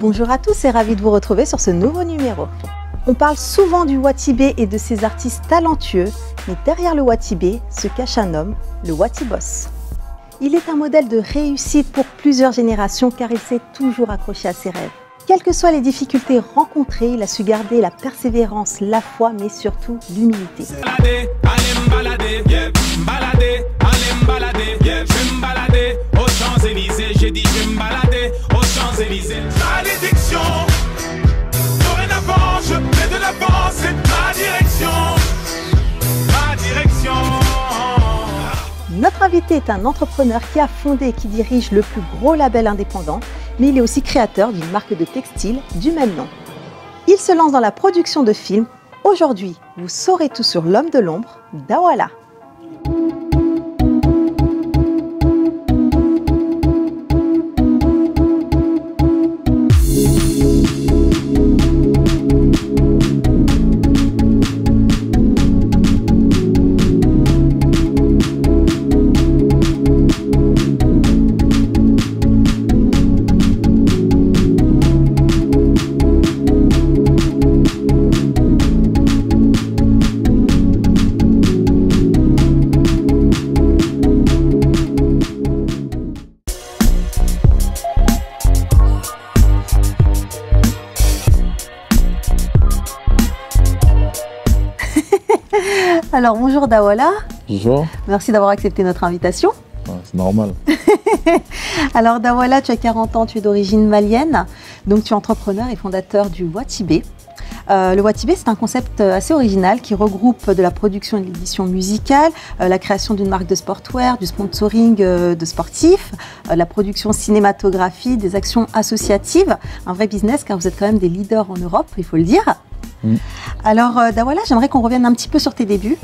Bonjour à tous et ravi de vous retrouver sur ce nouveau numéro. On parle souvent du Watibé et de ses artistes talentueux, mais derrière le Watibé se cache un homme, le Watiboss. Il est un modèle de réussite pour plusieurs générations car il s'est toujours accroché à ses rêves. Quelles que soient les difficultés rencontrées, il a su garder la persévérance, la foi, mais surtout l'humilité. Notre invité est un entrepreneur qui a fondé et qui dirige le plus gros label indépendant, mais il est aussi créateur d'une marque de textile du même nom. Il se lance dans la production de films. Aujourd'hui, vous saurez tout sur l'homme de l'ombre, Dawala. Alors bonjour Dawala. Bonjour. Merci d'avoir accepté notre invitation. C'est normal. Alors Dawala, tu as 40 ans, tu es d'origine malienne, donc tu es entrepreneur et fondateur du Watibé. Le Watibé, c'est un concept assez original qui regroupe de la production et de l'édition musicale, la création d'une marque de sportwear, du sponsoring de sportifs, la production cinématographie, des actions associatives, un vrai business car vous êtes quand même des leaders en Europe, il faut le dire. Alors Dawala, j'aimerais qu'on revienne un petit peu sur tes débuts.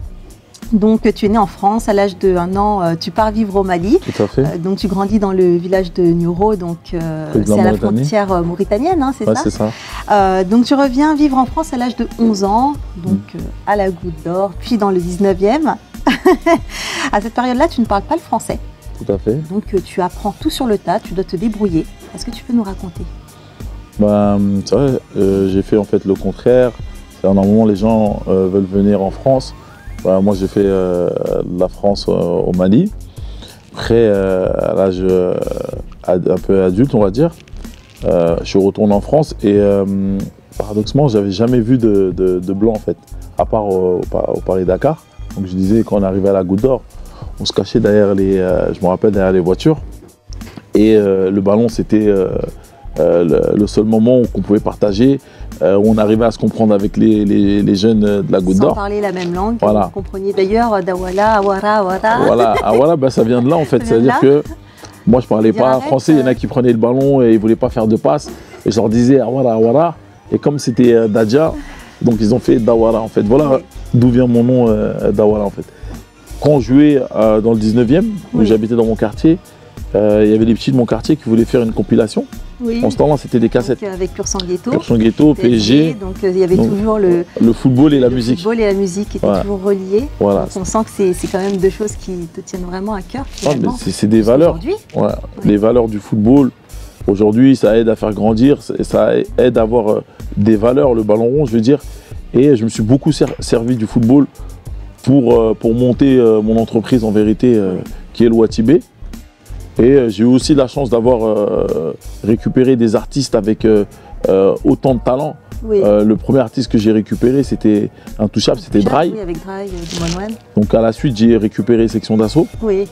Donc tu es né en France, à l'âge de 1 an, tu pars vivre au Mali. Tout à fait. Donc tu grandis dans le village de Nioro, donc c'est à la frontière mauritanienne, hein, c'est ça? C'est ça. Donc tu reviens vivre en France à l'âge de 11 ans, donc à la Goutte d'Or, puis dans le 19e. À cette période-là, tu ne parles pas le français. Tout à fait. Donc tu apprends tout sur le tas, tu dois te débrouiller. Est-ce que tu peux nous raconter? C'est vrai, j'ai fait en fait le contraire. Normalement, les gens veulent venir en France. Moi, j'ai fait la France au Mali. Après, à l'âge un peu adulte, on va dire, je suis retourné en France et paradoxalement, j'avais jamais vu de blanc en fait, à part au Paris-Dakar. Donc je disais, quand on arrivait à la Goutte d'Or, on se cachait derrière je me rappelle, derrière les voitures. Et le ballon, c'était le seul moment qu'on pouvait partager, où on arrivait à se comprendre avec les jeunes de la Goutte d'Or. Sans parler la même langue, voilà. Vous compreniez d'ailleurs Dawala, Awara, Awara. Voilà, Awara, ça vient de là en fait, c'est-à-dire que moi je parlais pas français, il y en a qui prenaient le ballon et ils voulaient pas faire de passe, et je leur disais Awara, Awara, et comme c'était Dadja, donc ils ont fait Dawala en fait, voilà d'où vient mon nom Dawala en fait. Quand je jouais dans le 19e, où j'habitais dans mon quartier, il y avait les petits de mon quartier qui voulaient faire une compilation. En ce temps-là, c'était des cassettes. Donc, avec Pur Sang Ghetto. Pur Sang Ghetto, PSG. Donc il y avait toujours le football et la musique. Le football et la musique étaient toujours reliés. Voilà. Donc, on sent que c'est quand même deux choses qui te tiennent vraiment à cœur. C'est des valeurs. Les valeurs du football. Aujourd'hui, ça aide à faire grandir, ça aide à avoir des valeurs, le ballon rond, je veux dire. Et je me suis beaucoup servi du football pour monter mon entreprise en vérité, qui est le Watibé. Et j'ai eu aussi la chance d'avoir récupéré des artistes avec autant de talent. Le premier artiste que j'ai récupéré, c'était intouchable, c'était Dry. Oui, avec Dry, du Moine. Donc à la suite, j'ai récupéré Section d'Assaut. Oui.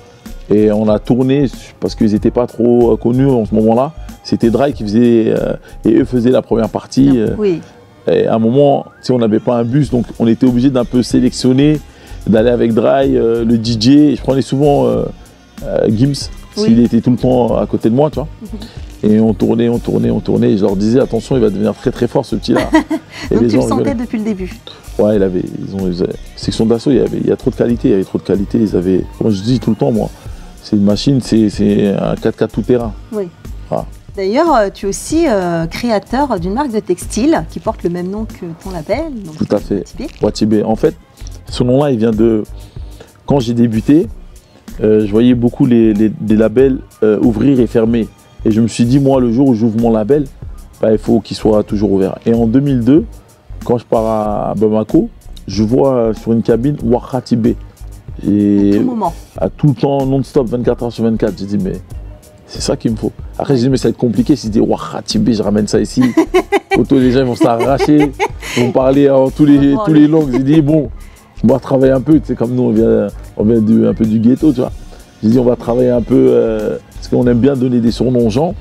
Et on a tourné, parce qu'ils n'étaient pas trop connus en ce moment-là. C'était Dry qui faisait, et eux faisaient la première partie. Oui. Et à un moment, on n'avait pas un bus, donc on était obligé d'un peu sélectionner, d'aller avec Dry, le DJ. Je prenais souvent Gims. S'il était tout le temps à côté de moi, tu vois. Et on tournait. Et je leur disais, attention, il va devenir très très fort ce petit-là. Donc tu le sentais depuis le début? Ouais, Section d'Assaut, il y a trop de qualité, il y avait trop de qualité. Ils avaient, comme je dis tout le temps, moi, c'est une machine, c'est un 4x4 tout-terrain. Oui. D'ailleurs, tu es aussi créateur d'une marque de textile qui porte le même nom que ton label. Donc tout à fait, Watibé. En fait, ce nom-là, il vient de... Quand j'ai débuté, je voyais beaucoup des labels ouvrir et fermer. Et je me suis dit, moi, le jour où j'ouvre mon label, bah, il faut qu'il soit toujours ouvert. Et en 2002, quand je pars à Bamako, je vois sur une cabine Wakhatibé. Et À tout moment. à tout le temps, non-stop, 24 heures sur 24. J'ai dit, mais c'est ça qu'il me faut. Après, j'ai dit, mais ça va être compliqué. Si je dis Wakhatibé, je ramène ça ici. Auto, les gens ils vont s'arracher. Ils vont parler en tous les langues. J'ai dit, bon, on va travailler un peu. Tu sais, comme nous, on vient un peu du ghetto, tu vois. J'ai dit, on va travailler un peu, parce qu'on aime bien donner des surnoms aux gens.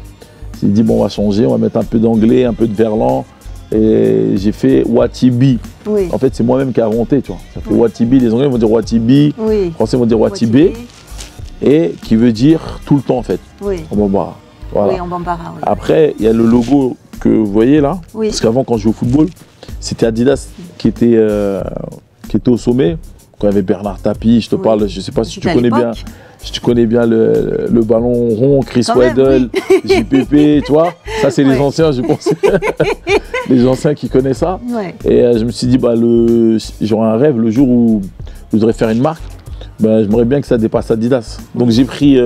J'ai dit, bon, on va changer, on va mettre un peu d'anglais, un peu de verlan. Et j'ai fait Watibi. Oui. En fait, c'est moi-même qui ai inventé, tu vois. Ça fait Watibi, les Anglais vont dire Watibi, Oui. les Français vont dire Watibé, et qui veut dire tout le temps, en fait. Oui. En Bambara. Voilà. Oui, en Bambara, oui. Après, il y a le logo que vous voyez là. Oui. Parce qu'avant, quand je jouais au football, c'était Adidas qui était au sommet. Quand il y avait Bernard Tapie, je te parle, je ne sais pas si tu connais bien. Si tu connais bien le ballon rond, Chris Weddle, JPP, tu vois, ça c'est les anciens, je pense. Les anciens qui connaissent ça. Ouais. Et je me suis dit, bah, j'aurais un rêve le jour où je voudrais faire une marque, bah, j'aimerais bien que ça dépasse Adidas. Donc j'ai pris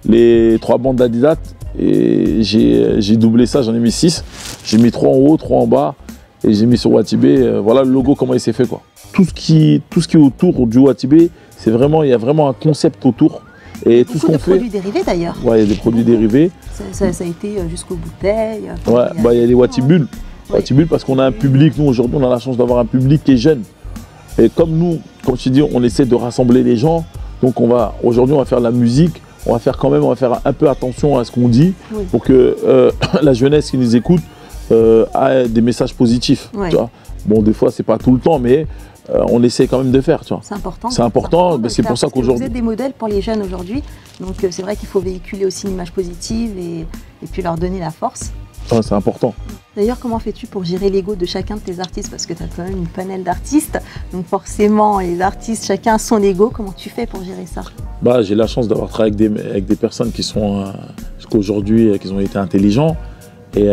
les 3 bandes d'Adidas et j'ai doublé ça, j'en ai mis 6. J'ai mis 3 en haut, 3 en bas et j'ai mis sur Watibé. Voilà le logo, comment il s'est fait, quoi. Tout ce qui est autour du Watibé, il y a vraiment un concept autour. Et tout ce qu'on fait. Il y a des produits dérivés d'ailleurs. Ouais, il y a des produits dérivés. Ça a été jusqu'aux bouteilles. Ouais, il y a les Watibules. Watibules parce qu'on a un public, nous aujourd'hui on a la chance d'avoir un public qui est jeune. Et comme nous, comme je te dis, on essaie de rassembler les gens. Donc aujourd'hui on va faire de la musique, on va faire un peu attention à ce qu'on dit pour que la jeunesse qui nous écoute a des messages positifs. Tu vois. Bon, des fois c'est pas tout le temps, mais on essaie quand même de faire, tu vois. C'est important. C'est important, c'est pour ça qu'aujourd'hui... Vous êtes des modèles pour les jeunes aujourd'hui, donc c'est vrai qu'il faut véhiculer aussi une image positive et puis leur donner la force. Ouais, c'est important. D'ailleurs, comment fais-tu pour gérer l'ego de chacun de tes artistes? Parce que tu as quand même une panel d'artistes, donc forcément les artistes, chacun a son ego. Comment tu fais pour gérer ça? Bah, j'ai la chance d'avoir travaillé avec des personnes qui sont, jusqu'aujourd'hui, qui ont été intelligents et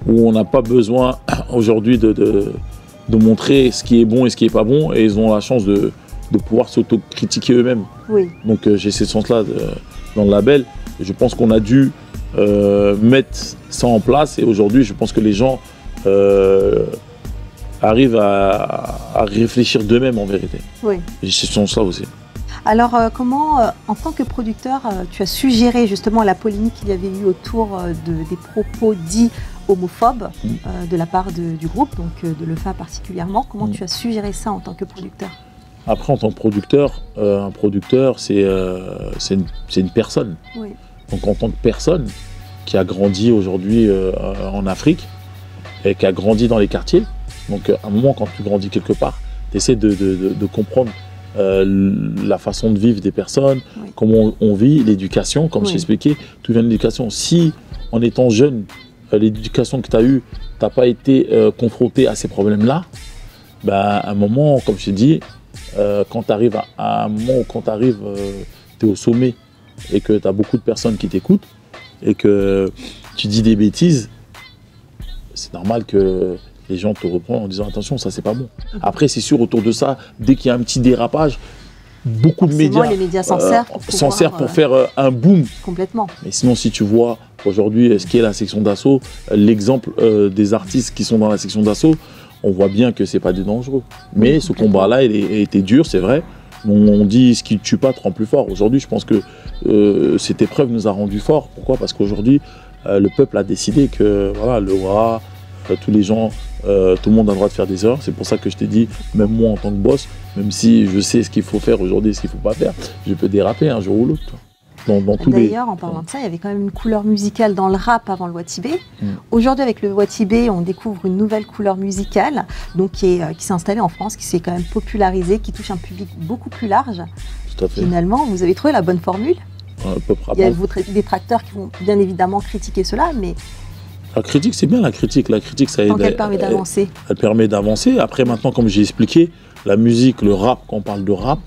où on n'a pas besoin aujourd'hui de montrer ce qui est bon et ce qui n'est pas bon, et ils ont la chance de pouvoir s'auto-critiquer eux-mêmes. Oui. Donc j'ai ce sens-là dans le label. Et je pense qu'on a dû mettre ça en place, et aujourd'hui je pense que les gens arrivent à réfléchir d'eux-mêmes en vérité. Oui. J'ai ce sens-là aussi. Alors comment, en tant que producteur, tu as suggéré justement la polémique qu'il y avait eu autour des propos dits homophobes de la part du groupe, donc de Lefa particulièrement. Comment tu as suggéré ça en tant que producteur? Après, en tant que producteur, un producteur, c'est une personne. Oui. Donc en tant que personne qui a grandi aujourd'hui en Afrique et qui a grandi dans les quartiers, donc à un moment quand tu grandis quelque part, tu essaies de comprendre la façon de vivre des personnes, comment on vit, l'éducation, comme je t'ai expliqué, tout vient de l'éducation. Si en étant jeune, l'éducation que tu as eue, tu n'as pas été confronté à ces problèmes-là, bah, à un moment, comme je t'ai dit, quand tu arrives à un moment où quand tu arrives, tu es au sommet et que tu as beaucoup de personnes qui t'écoutent et que tu dis des bêtises, c'est normal que les gens te reprennent en disant attention, ça c'est pas bon. Après, c'est sûr, autour de ça, dès qu'il y a un petit dérapage, beaucoup de médias, les médias s'en servent pour faire un boom. Complètement. Mais sinon, si tu vois aujourd'hui ce qu'est la section d'assaut, l'exemple des artistes qui sont dans la section d'assaut, on voit bien que c'est pas des dangereux. Mais ce combat-là, il a été dur, c'est vrai. On dit ce qui ne tue pas te rend plus fort. Aujourd'hui, je pense que cette épreuve nous a rendu forts. Pourquoi? Parce qu'aujourd'hui, le peuple a décidé que voilà, le roi, tous les gens, tout le monde a le droit de faire des erreurs. C'est pour ça que je t'ai dit, même moi en tant que boss, même si je sais ce qu'il faut faire aujourd'hui et ce qu'il ne faut pas faire, je peux déraper un jour ou l'autre. D'ailleurs, en parlant de ça, il y avait quand même une couleur musicale dans le rap avant le Watibé. Aujourd'hui, avec le Watibé, on découvre une nouvelle couleur musicale donc qui s'est installée en France, qui s'est quand même popularisée, qui touche un public beaucoup plus large. Tout à fait. Finalement, vous avez trouvé la bonne formule. Il y a des détracteurs qui vont bien évidemment critiquer cela, mais... La critique, c'est bien la critique. La critique, ça aide. Elle permet d'avancer. Elle permet d'avancer. Après, maintenant, comme j'ai expliqué, la musique, le rap, quand on parle de rap,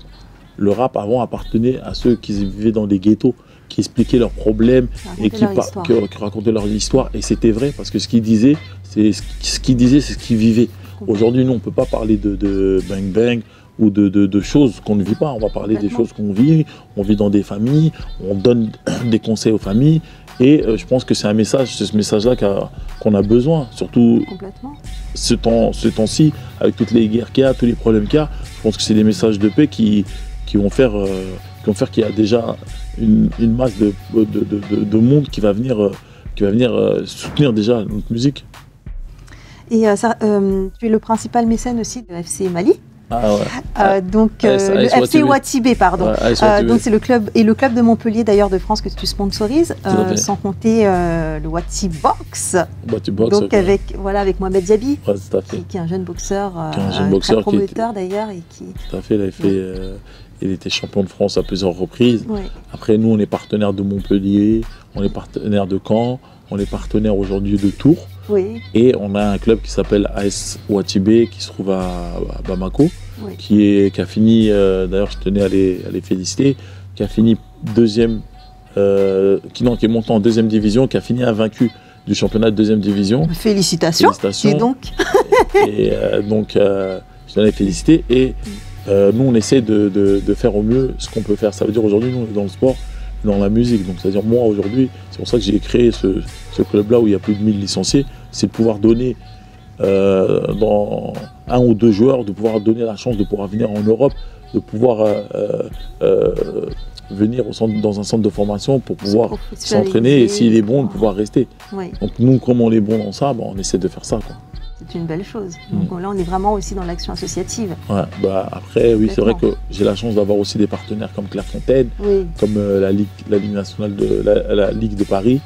le rap avant appartenait à ceux qui vivaient dans des ghettos, qui expliquaient leurs problèmes et qui racontaient leur histoire. Et c'était vrai, parce que ce qu'ils disaient, c'est ce qu'ils vivaient. Aujourd'hui, nous, on ne peut pas parler de bang bang ou de choses qu'on ne vit pas. On va parler des choses qu'on vit. On vit dans des familles, on donne des conseils aux familles. Et je pense que c'est ce message-là qu'on a besoin, surtout ce temps-ci, avec toutes les guerres qu'il y a, tous les problèmes qu'il y a. Je pense que c'est des messages de paix qui vont faire qu'il y a déjà une masse de monde qui va venir soutenir déjà notre musique. Et tu es le principal mécène aussi de FC Mali. Ah ouais. Le FC Ouatibé, pardon. Ouais, donc c'est le club de Montpellier d'ailleurs de France que tu sponsorises, sans compter le Watibox. Donc avec Mohamed Diaby, qui est un jeune boxeur, très prometteur d'ailleurs et qui. Tout à fait, il était champion de France à plusieurs reprises. Ouais. Après nous on est partenaire de Montpellier, on est partenaire de Caen, on est partenaire aujourd'hui de Tours. Oui. Et on a un club qui s'appelle AS Ouatibé qui se trouve à Bamako, oui. qui a fini, d'ailleurs je tenais à les féliciter, qui a fini deuxième, qui est monté en deuxième division, qui a fini invaincu du championnat de deuxième division. Félicitations. Et donc je tenais à les féliciter et nous on essaie de faire au mieux ce qu'on peut faire. Ça veut dire aujourd'hui nous on est dans le sport, dans la musique. Donc c'est-à-dire moi aujourd'hui, c'est pour ça que j'ai créé ce club-là où il y a plus de 1000 licenciés, c'est de pouvoir donner dans 1 ou 2 joueurs, de pouvoir donner la chance de pouvoir venir en Europe, de pouvoir venir dans un centre de formation pour pouvoir s'entraîner et s'il est bon, de pouvoir rester. Oui. Donc nous, comme on est bon dans ça, on essaie de faire ça, quoi. C'est une belle chose. Donc là, on est vraiment aussi dans l'action associative. Ouais, après, oui, c'est vrai que j'ai la chance d'avoir aussi des partenaires comme Clairefontaine, oui. comme la Ligue nationale la Ligue de Paris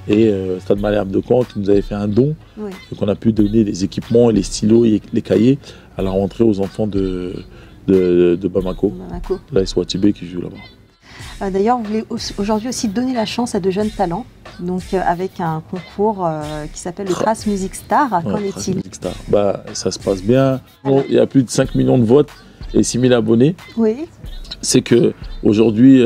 et Stade Malherbe de Caen qui nous avait fait un don. Oui. Donc on a pu donner les équipements, les stylos et les cahiers à la rentrée aux enfants de Bamako, l'AS Ouatibé qui joue là-bas. D'ailleurs, vous voulez aujourd'hui aussi donner la chance à de jeunes talents, donc avec un concours qui s'appelle le Trace Music Star. Qu'en est-il ? Ça se passe bien. Bon, il y a plus de 5 millions de votes et 6 000 abonnés. Oui. C'est qu'aujourd'hui,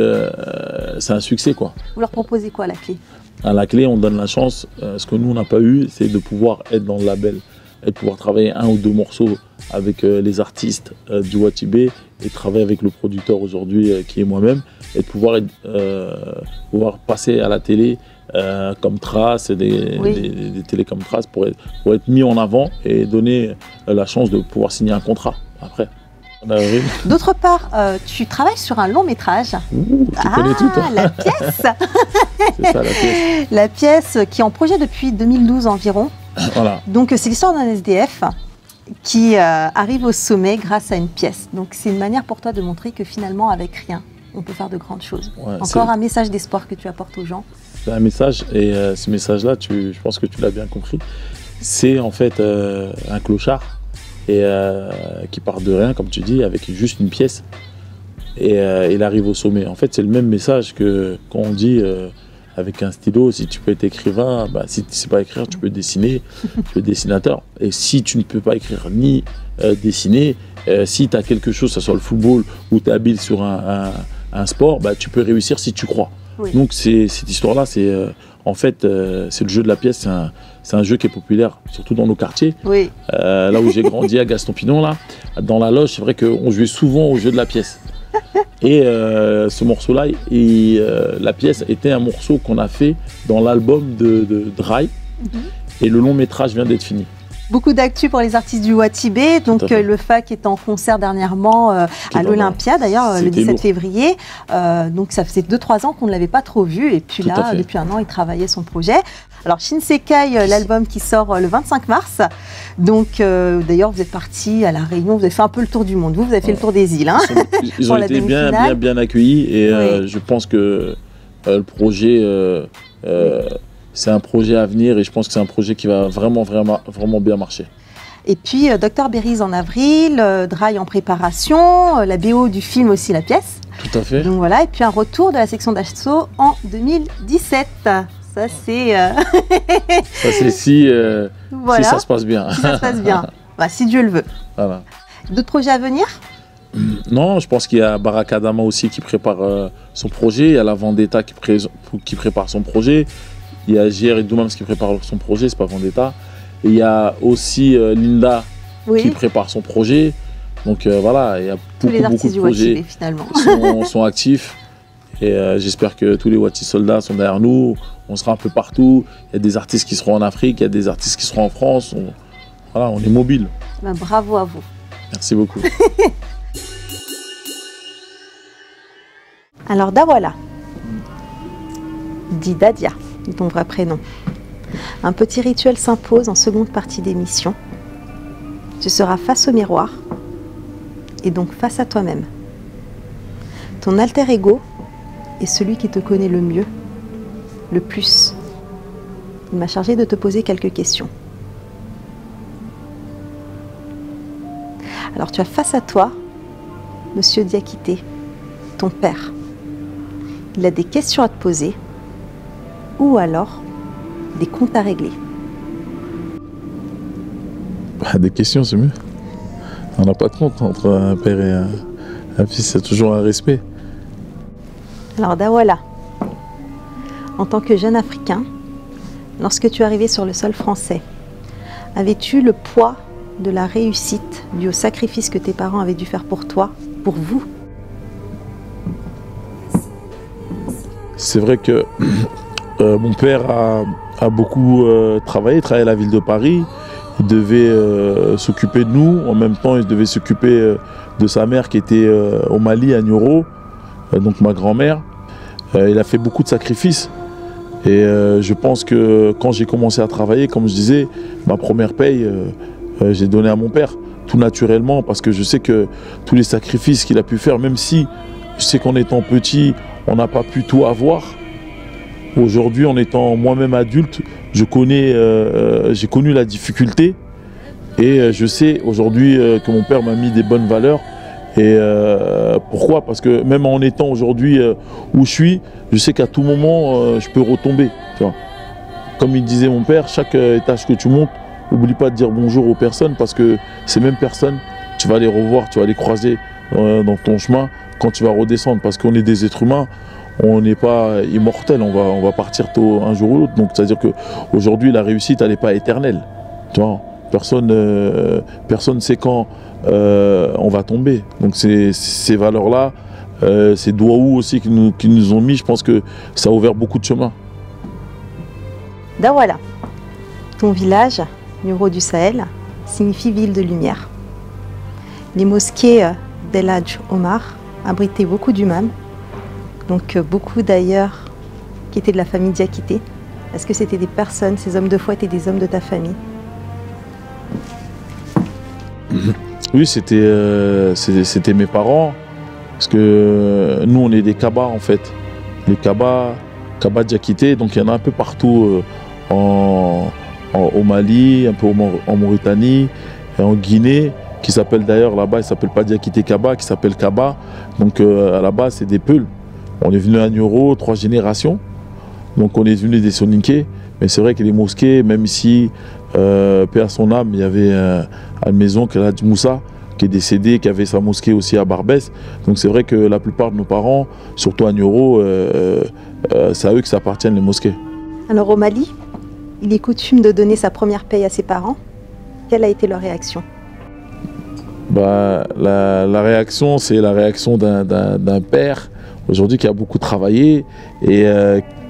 c'est un succès, quoi. Vous leur proposez quoi à la clé ? À la clé, on donne la chance. Ce que nous, on n'a pas eu, c'est de pouvoir être dans le label et de pouvoir travailler 1 ou 2 morceaux avec les artistes du Ouatibé et travailler avec le producteur aujourd'hui qui est moi-même et de pouvoir passer à la télé comme Trace, des télés comme Trace pour être mis en avant et donner la chance de pouvoir signer un contrat après. D'autre part, tu travailles sur un long métrage. Tu connais tout, toi. La pièce. C'est ça, la pièce. La pièce qui est en projet depuis 2012 environ. Voilà. Donc c'est l'histoire d'un SDF qui arrive au sommet grâce à une pièce. Donc c'est une manière pour toi de montrer que finalement avec rien, on peut faire de grandes choses. Ouais, encore un message d'espoir que tu apportes aux gens. C'est un message et ce message-là, je pense que tu l'as bien compris. C'est en fait un clochard et qui part de rien, comme tu dis, avec juste une pièce et il arrive au sommet. En fait, c'est le même message que quand on dit avec un stylo, si tu peux être écrivain, si tu ne sais pas écrire, tu peux dessiner, tu es dessinateur. Et si tu ne peux pas écrire ni dessiner, si tu as quelque chose, que ce soit le football ou tu es habile sur un sport, tu peux réussir si tu crois. Oui. Donc cette histoire-là, c'est en fait, c'est le jeu de la pièce, c'est un jeu qui est populaire, surtout dans nos quartiers. Oui. Là où j'ai grandi à Gaston-Pinon, là, dans la loge, c'est vrai qu'on jouait souvent au jeu de la pièce. Et ce morceau-là, la pièce était un morceau qu'on a fait dans l'album de Dry. Et le long métrage vient d'être fini. Beaucoup d'actu pour les artistes du Ouatibé. Donc le FAC est en concert dernièrement à l'Olympia, d'ailleurs le 17 février. Donc ça faisait 2-3 ans qu'on ne l'avait pas trop vu. Et puis là, depuis 1 an, il travaillait son projet. Alors Shinsekai, l'album qui sort le 25 mars. Donc d'ailleurs, vous êtes parti à La Réunion, vous avez fait un peu le tour du monde. Vous avez fait le tour des îles. Hein, ils ont été bien accueillis. Et je pense que le projet... c'est un projet à venir et je pense que c'est un projet qui va vraiment bien marcher. Et puis Dr Berry's en avril, Dry en préparation, la BO du film aussi, la pièce. Tout à fait. Donc voilà, et puis un retour de la section d'assaut en 2017. Ça c'est... Ça c'est si ça se passe bien. Si ça se passe bien, si Dieu le veut. Voilà. D'autres projets à venir ? Non, je pense qu'il y a Barakadama aussi qui prépare son projet, il y a la Vendetta qui prépare son projet. Il y a JR et Doumams qui prépare son projet, c'est pas Vendetta. Et il y a aussi Linda qui prépare son projet. Donc voilà, il y a beaucoup de projets finalement. sont actifs. Et j'espère que tous les Wati soldats sont derrière nous. On sera un peu partout. Il y a des artistes qui seront en Afrique, il y a des artistes qui seront en France. Voilà, on est mobile. Ben, bravo à vous. Merci beaucoup. Alors Dawala, dit Dadia, ton vrai prénom. Un petit rituel s'impose en seconde partie d'émission. Tu seras face au miroir et donc face à toi-même. Ton alter ego est celui qui te connaît le mieux, le plus. Il m'a chargé de te poser quelques questions. Alors tu as face à toi Monsieur Diakité, ton père. Il a des questions à te poser ou alors des comptes à régler. Des questions, c'est mieux. On n'a pas de compte entre un père et un fils, c'est toujours un respect. Alors Dawala, en tant que jeune Africain, lorsque tu es arrivé sur le sol français, avais-tu le poids de la réussite due au sacrifice que tes parents avaient dû faire pour toi, pour vous? C'est vrai que mon père a beaucoup travaillé à la ville de Paris. Il devait s'occuper de nous. En même temps, il devait s'occuper de sa mère qui était au Mali, à Nioro, donc ma grand-mère. Il a fait beaucoup de sacrifices. Et je pense que quand j'ai commencé à travailler, comme je disais, ma première paye, j'ai donné à mon père, tout naturellement, parce que je sais que tous les sacrifices qu'il a pu faire, même si je sais qu'en étant petit, on n'a pas pu tout avoir. Aujourd'hui, en étant moi-même adulte, j'ai connu la difficulté et je sais aujourd'hui que mon père m'a mis des bonnes valeurs. Et pourquoi? Parce que même en étant aujourd'hui où je suis, je sais qu'à tout moment, je peux retomber. Tu vois. Comme il disait mon père, chaque étage que tu montes, n'oublie pas de dire bonjour aux personnes parce que ces mêmes personnes, tu vas les revoir, tu vas les croiser dans ton chemin quand tu vas redescendre. Parce qu'on est des êtres humains, on n'est pas immortel, on va partir tôt un jour ou l'autre. Donc c'est-à-dire qu'aujourd'hui, la réussite, elle n'est pas éternelle. Tu vois, personne ne sait quand on va tomber. Donc ces valeurs-là, ces Douaou aussi qui nous ont mis, je pense que ça a ouvert beaucoup de chemins. Dawala, ton village, Nioro du Sahel, signifie ville de lumière. Les mosquées d'El Hadj Omar abritaient beaucoup d'imams, donc beaucoup d'ailleurs qui étaient de la famille Diakité. Est-ce que c'était des personnes, ces hommes de foi étaient des hommes de ta famille? Oui, c'était mes parents, parce que nous on est des Kaba en fait, les Kaba Diakité, donc il y en a un peu partout au Mali, un peu en Mauritanie, et en Guinée, qui s'appelle d'ailleurs là-bas, il ne s'appelle pas Diakité Kaba, qui s'appelle Kaba, donc à la base c'est des Peuls. On est venu à Nioro, 3 générations, donc on est venu des Soninké, mais c'est vrai que les mosquées, même ici, paix à son âme, il y avait à la maison El Hadj Moussa, qui est décédé, qui avait sa mosquée aussi à Barbès. Donc c'est vrai que la plupart de nos parents, surtout à Nioro, c'est à eux que ça appartient les mosquées. Alors au Mali, il est coutume de donner sa première paye à ses parents. Quelle a été leur réaction? La réaction, c'est la réaction d'un père, aujourd'hui qui a beaucoup travaillé et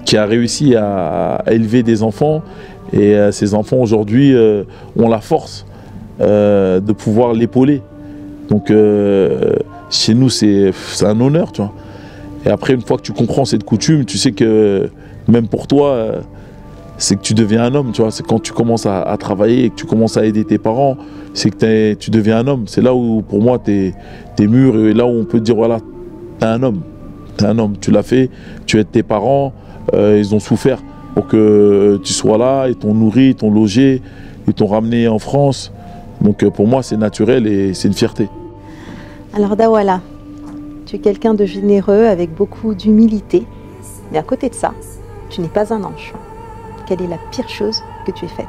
qui a réussi à élever des enfants. Et ces enfants aujourd'hui ont la force de pouvoir l'épauler. Donc chez nous, c'est un honneur, tu vois. Et après, une fois que tu comprends cette coutume, tu sais que même pour toi, c'est que tu deviens un homme, tu vois. C'est quand tu commences à travailler et que tu commences à aider tes parents, c'est que tu deviens un homme. C'est là où, pour moi, t'es mûr et là où on peut te dire, voilà, t'es un homme. T'es un homme, tu l'as fait, tu aides tes parents, ils ont souffert pour que tu sois là, ils t'ont nourri, ils t'ont logé, ils t'ont ramené en France. Donc pour moi, c'est naturel et c'est une fierté. Alors Dawala, tu es quelqu'un de généreux avec beaucoup d'humilité, mais à côté de ça, tu n'es pas un ange. Quelle est la pire chose que tu aies faite?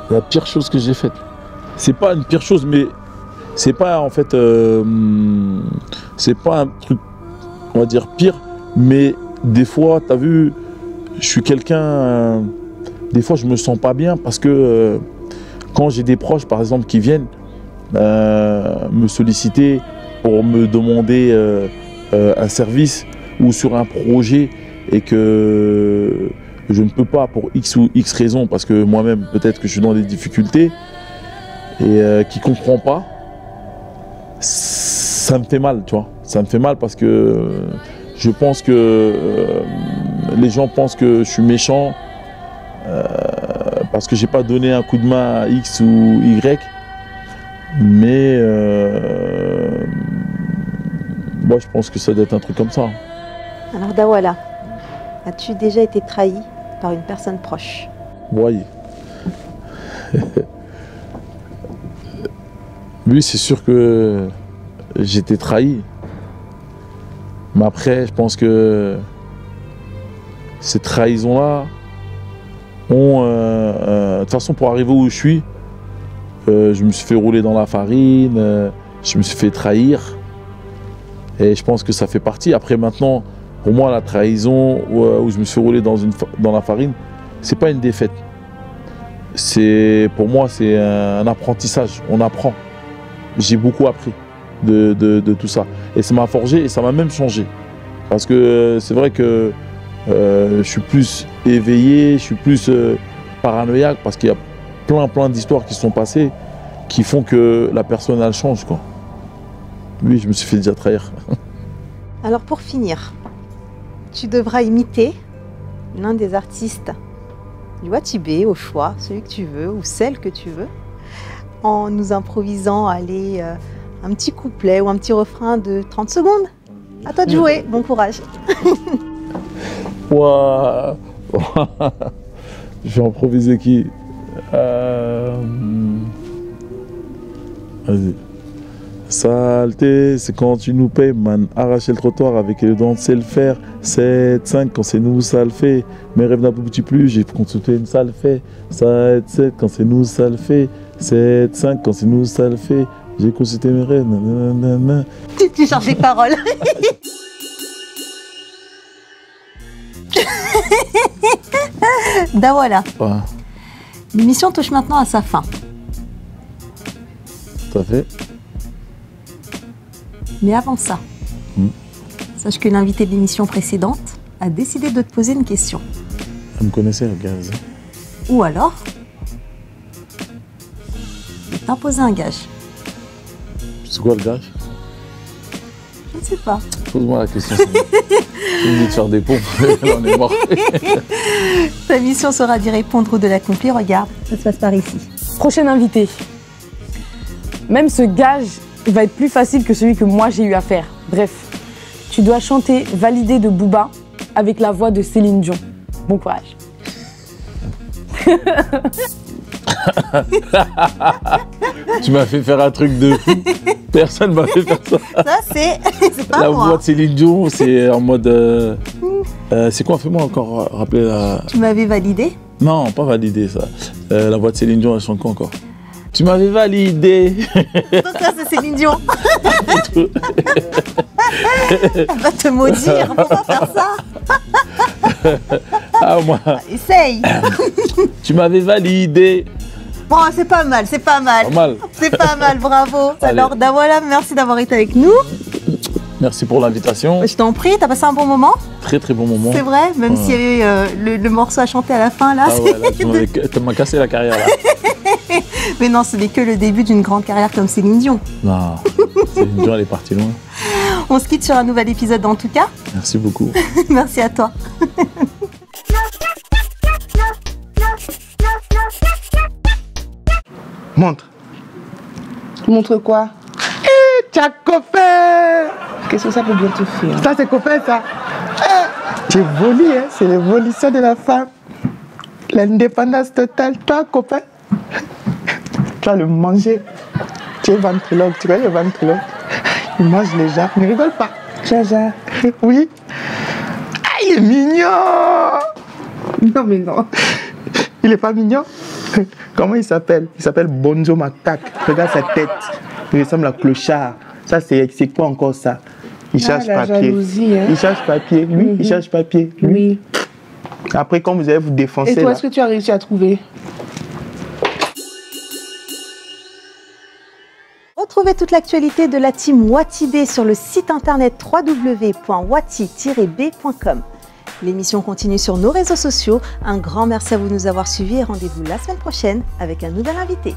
La pire chose que j'ai faite, c'est pas une pire chose, mais c'est pas en fait, c'est pas un truc, on va dire pire, mais des fois, tu as vu, je suis quelqu'un, des fois je me sens pas bien parce que quand j'ai des proches par exemple qui viennent me solliciter pour me demander un service ou sur un projet et que je ne peux pas pour X ou X raisons, parce que moi-même, peut-être que je suis dans des difficultés et qui ne comprend pas, ça me fait mal, tu vois. Ça me fait mal parce que je pense que les gens pensent que je suis méchant parce que j'ai pas donné un coup de main à X ou Y. Mais moi, je pense que ça doit être un truc comme ça. Alors Dawala, as-tu déjà été trahi par une personne proche? Oui. Lui, c'est sûr que j'étais trahi. Mais après, je pense que ces trahisons-là ont... de toute façon, pour arriver où je suis, je me suis fait rouler dans la farine, je me suis fait trahir. Et je pense que ça fait partie. Après, maintenant, pour moi, la trahison où je me suis roulé dans la farine, c'est pas une défaite. Pour moi, c'est un apprentissage. On apprend. J'ai beaucoup appris de tout ça. Et ça m'a forgé et ça m'a même changé. Parce que c'est vrai que je suis plus éveillé, je suis plus paranoïaque parce qu'il y a plein d'histoires qui sont passées qui font que la personne, elle change, quoi. Oui, je me suis fait déjà trahir. Alors pour finir, tu devras imiter l'un des artistes du Watibé au choix, celui que tu veux ou celle que tu veux, en nous improvisant un petit couplet ou un petit refrain de 30 secondes. À toi de jouer, bon courage. Ouah. Je vais improviser qui? Vas-y. Saleté, c'est quand tu nous payes, man. Arracher le trottoir avec les dents, c'est le faire. 7-5 quand c'est nous, ça le fait. Mes rêves n'aboutit plus, j'ai consulté une salle fait. 7-7 quand c'est nous, ça le fait. 7-5 quand c'est nous, ça le fait. J'ai consulté mes rêves. Nanana. Tu cherches les paroles. Dawala. Ouais, L'émission touche maintenant à sa fin. tout à fait. Mais avant ça, sache que l'invité de l'émission précédente a décidé de te poser une question. Elle me connaissait, regarde. Ou alors, de t'imposer un gage. C'est quoi le gage? Je ne sais pas. Pose-moi la question. Tu me dis de faire des pompes, là on est mort. Ta mission sera d'y répondre ou de l'accomplir. Regarde, ça se passe par ici. Prochain invité. Même ce gage va être plus facile que celui que moi j'ai eu à faire. Bref, tu dois chanter Validé de Booba avec la voix de Céline Dion. Bon courage. Tu m'as fait faire un truc de fou. Personne m'a fait faire ça. Ça, c'est pas La moi. voix de Céline Dion, c'est en mode... c'est quoi? Fais-moi encore rappeler la... Tu m'avais validé. Non, pas validé ça. La voix de Céline Dion, elle chante quoi encore? Tu m'avais validé. Donc ça, c'est Céline Dion. Elle va te maudire. Pourquoi faire ça? Ah, moi. Essaye. Tu m'avais validé. Bon, c'est pas mal, c'est pas mal. Pas mal. C'est pas mal, bravo. Allez. Alors, Dawala, merci d'avoir été avec nous. Merci pour l'invitation. Je t'en prie, t'as passé un bon moment? Très très bon moment. C'est vrai, même s'il y avait le morceau à chanter à la fin là. Ah ouais, là, tu m'as cassé la carrière là. Mais non, ce n'est que le début d'une grande carrière comme Céline Dion. Non, Céline Dion, elle est partie loin. On se quitte sur un nouvel épisode en tout cas. Merci beaucoup. Merci à toi. Montre. Montre quoi? T'as copain. Qu'est-ce que ça peut bien te faire? Ça, c'est copain, ça. Tu es voli, hein? C'est l'évolution de la femme. L'indépendance totale. Toi, copain, tu vas le manger. Tu es ventriloque. Tu connais le ventriloque? Il mange les gens. Ne rigole pas. Jaja. Oui. Ah, il est mignon. Non, mais non. Il est pas mignon? Comment il s'appelle? Il s'appelle Bonzo Macaque. Regarde sa tête. Il ressemble à Clochard. Ça, c'est quoi encore ça? Il cherche la papier. jalousie, hein. Il cherche papier. Lui, il cherche papier. Lui. Oui. Après, quand vous allez vous défoncer, Et toi, là, est-ce que tu as réussi à trouver? Retrouvez toute l'actualité de la team Wati-B sur le site internet www.wati-b.com. L'émission continue sur nos réseaux sociaux. Un grand merci à vous de nous avoir suivis et rendez-vous la semaine prochaine avec un nouvel invité.